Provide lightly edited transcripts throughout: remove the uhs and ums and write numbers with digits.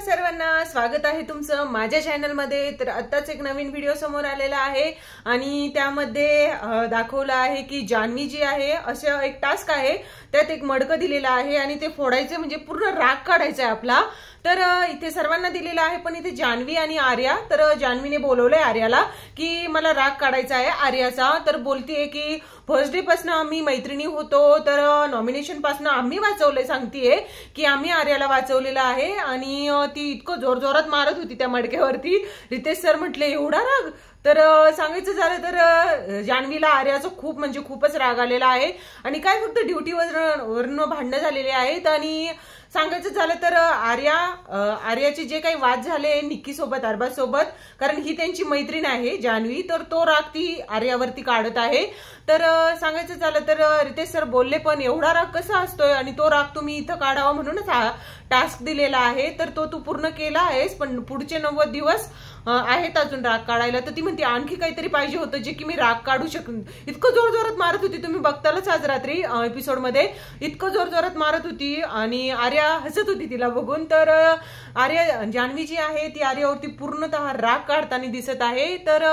सर्वांना स्वागत आहे तुमचं माझ्या चॅनल मध्ये। तर आताच एक नवीन व्हिडिओ समोर आलेला आहे आणि त्यामध्ये दाखवलं आहे की जान्हवी जी आहे असं एक टास्क आहे, त्यात एक मडकं दिलेलं आहे आणि ते फोडायचे म्हणजे पूर्ण राग काढायचा आहे आपला। तर इथे सर्वांना दिलेला आहे, पण इथे जान्हवी आणि आर्या, तर जान्हवीने बोलवलंय आर्याला की मला राग काढायचा आहे आर्याचा। तर बोलतीये की फर्स्ट डे पासून आम्ही मैत्रिणी होतो, तर नॉमिनेशन पासून आम्ही वाचवलंय, सांगतीये की आम्ही आर्याला वाचवलेलं आहे। आणि ती इतकं जोरजोरात मारत होती त्या मडक्यावरती। रितेश सर म्हटले एवढा राग? तर सांगायचं झालं तर जान्हवीला आर्याचा खूप म्हणजे खूपच राग आलेला आहे आणि काय फक्त ड्युटीवरनं भांडणं झालेले आहेत। आणि सांगायचं झालं तर आर्याचे जे काही वाद झाले निक्की सोबत, अरबाज सोबत, कारण ही त्यांची मैत्रीण आहे जान्हवी, तर तो राग ती आर्यावरती काढत आहे। तर सांगायचं झालं तर रितेश सर बोलले पण एवढा राग कसा असतोय आणि तो राग तुम्ही इथं काढावा म्हणूनच हा टास्क दिलेला आहे। तर तो तू पूर्ण केला आहेस, पण पुढचे 90 दिवस आहेत अजून राग काढायला। तर ती म्हणते आणखी काहीतरी पाहिजे होतं जे की मी राग काढू शकन। इतकं जोरजोरात मारत होती, तुम्ही बघतालच आज रात्री एपिसोड मध्ये इतकं जोरजोरात मारत होती आणि आर्या हसत होती तिला बघून। तर आर्या, जान्हवी जी आहे ती आर्यावरती पूर्णतः राग काढताना दिसत आहे। तर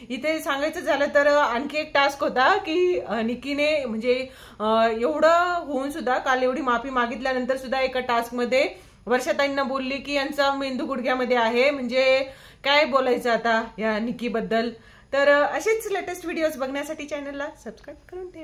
इथे सांगायचं झालं तर आणखी एक टास्क होता की निक्कीने म्हणजे एवढं होऊन सुद्धा काल एवढी माफी मागितल्यानंतर सुद्धा एका टास्क मध्ये वर्षाताईंना बोलली की यांचा मेंदू गुडघ्यामध्ये आहे, म्हणजे काय बोलायचं आता या निक्की बद्दल। तर असेच लेटेस्ट व्हिडिओज बघण्यासाठी चॅनलला सबस्क्राईब करून ठेवा।